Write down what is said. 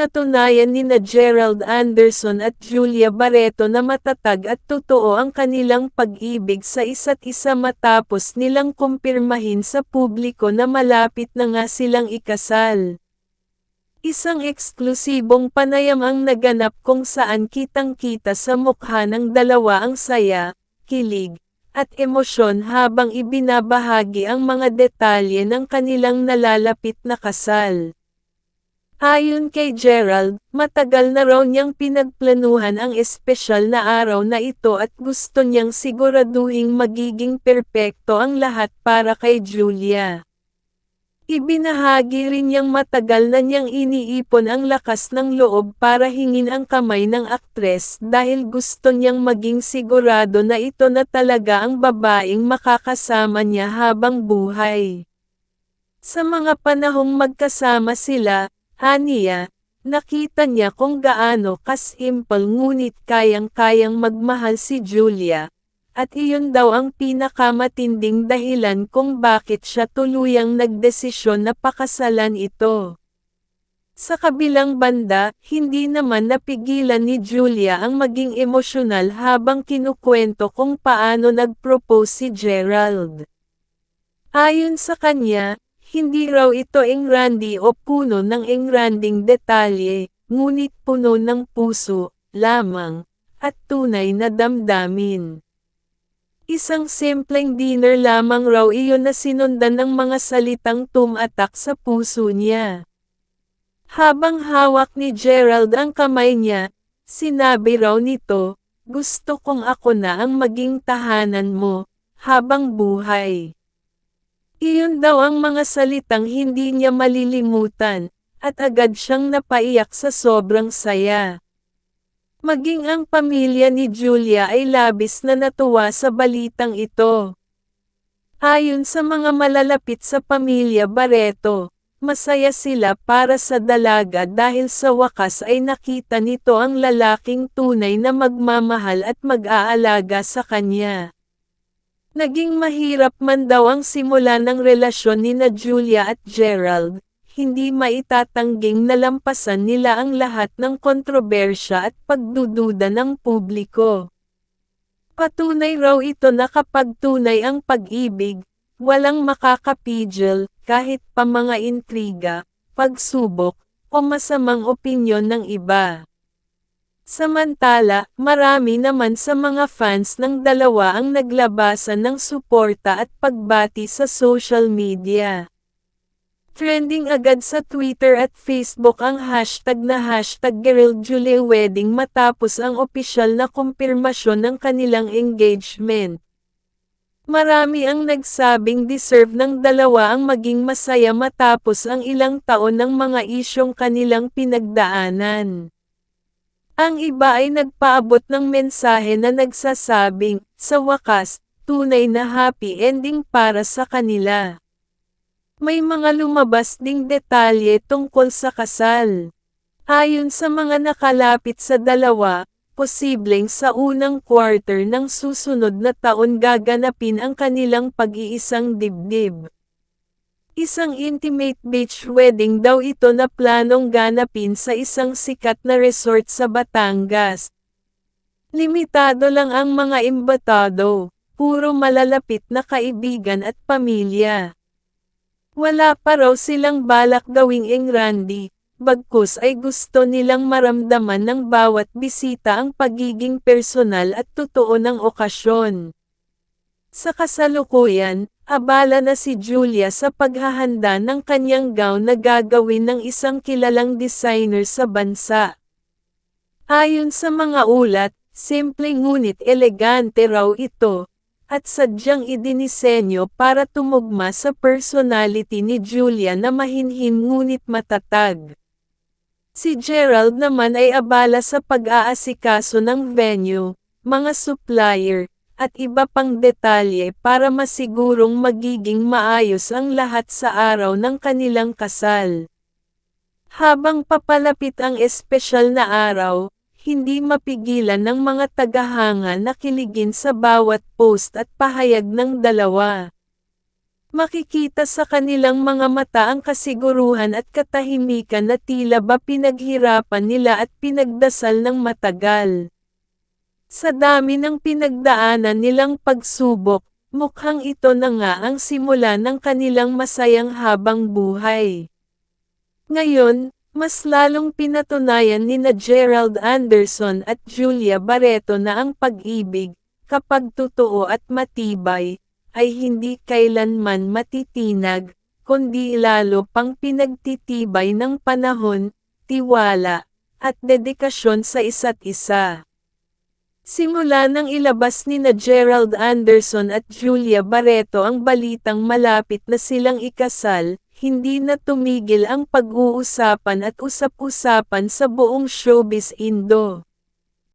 Pinatunayan nina Gerald Anderson at Julia Barreto na matatag at totoo ang kanilang pag-ibig sa isa't isa matapos nilang kumpirmahin sa publiko na malapit na nga silang ikasal. Isang eksklusibong panayam ang naganap kung saan kitang-kita sa mukha ng dalawa ang saya, kilig, at emosyon habang ibinabahagi ang mga detalye ng kanilang nalalapit na kasal. Ayon kay Gerald, matagal na raw niyang pinagplanuhan ang espesyal na araw na ito at gusto niyang siguraduhing magiging perpekto ang lahat para kay Julia. Ibinahagi rin niyang matagal na niyang iniipon ang lakas ng loob para hingin ang kamay ng aktres dahil gusto niyang maging sigurado na ito na talaga ang babaeng makakasama niya habang buhay. Sa mga panahong magkasama sila, aniya, nakita niya kung gaano kasimple ngunit kayang-kayang magmahal si Julia, at iyon daw ang pinakamatinding dahilan kung bakit siya tuluyang nagdesisyon na pakasalan ito. Sa kabilang banda, hindi naman napigilan ni Julia ang maging emosyonal habang kinukwento kung paano nag-propose si Gerald. Ayon sa kanya, hindi raw ito engrandi o puno ng engranding detalye, ngunit puno ng puso, lamang, at tunay na damdamin. Isang simpleng dinner lamang raw iyon na sinundan ng mga salitang tumatak sa puso niya. Habang hawak ni Gerald ang kamay niya, sinabi raw nito, "Gusto kong ako na ang maging tahanan mo, habang buhay." Iyon daw ang mga salitang hindi niya malilimutan, at agad siyang napaiyak sa sobrang saya. Maging ang pamilya ni Julia ay labis na natuwa sa balitang ito. Ayon sa mga malalapit sa pamilya Barreto, masaya sila para sa dalaga dahil sa wakas ay nakita nito ang lalaking tunay na magmamahal at mag-aalaga sa kanya. Naging mahirap man daw ang simula ng relasyon nina Julia at Gerald, hindi maitatangging nalampasan nila ang lahat ng kontrobersya at pagdududa ng publiko. Patunay raw ito na kapag tunay ang pag-ibig, walang makakapigil, kahit pa mga intriga, pagsubok, o masamang opinyon ng iba. Samantala, marami naman sa mga fans ng dalawa ang naglabasan ng suporta at pagbati sa social media. Trending agad sa Twitter at Facebook ang hashtag na #GeraldJuliaWedding matapos ang opisyal na kumpirmasyon ng kanilang engagement. Marami ang nagsabing deserve ng dalawa ang maging masaya matapos ang ilang taon ng mga isyong kanilang pinagdaanan. Ang iba ay nagpaabot ng mensahe na nagsasabing, sa wakas, tunay na happy ending para sa kanila. May mga lumabas ding detalye tungkol sa kasal. Ayon sa mga nakalapit sa dalawa, posibleng sa unang quarter ng susunod na taon gaganapin ang kanilang pag-iisang dibdib. Isang intimate beach wedding daw ito na planong ganapin sa isang sikat na resort sa Batangas. Limitado lang ang mga imbitado, puro malalapit na kaibigan at pamilya. Wala pa raw silang balak gawing engrandi, bagkus ay gusto nilang maramdaman ng bawat bisita ang pagiging personal at totoo ng okasyon. Sa kasalukuyan, abala na si Julia sa paghahanda ng kanyang gown na gagawin ng isang kilalang designer sa bansa. Ayon sa mga ulat, simple ngunit elegante raw ito, at sadyang idinisenyo para tumugma sa personality ni Julia na mahinhin ngunit matatag. Si Gerald naman ay abala sa pag-aasikaso ng venue, mga supplier, at iba pang detalye para masigurong magiging maayos ang lahat sa araw ng kanilang kasal. Habang papalapit ang espesyal na araw, hindi mapigilan ng mga tagahanga na kiligin sa bawat post at pahayag ng dalawa. Makikita sa kanilang mga mata ang kasiguruhan at katahimikan na tila ba pinaghirapan nila at pinagdasal ng matagal. Sa dami ng pinagdaanan nilang pagsubok, mukhang ito na nga ang simula ng kanilang masayang habang buhay. Ngayon, mas lalong pinatunayan nina Gerald Anderson at Julia Barreto na ang pag-ibig, kapag totoo at matibay, ay hindi kailanman matitinag, kundi lalo pang pinagtitibay ng panahon, tiwala, at dedikasyon sa isa't isa. Simula nang ilabas nina Gerald Anderson at Julia Barreto ang balitang malapit na silang ikasal, hindi na tumigil ang pag-uusapan at usap-usapan sa buong showbiz Indo.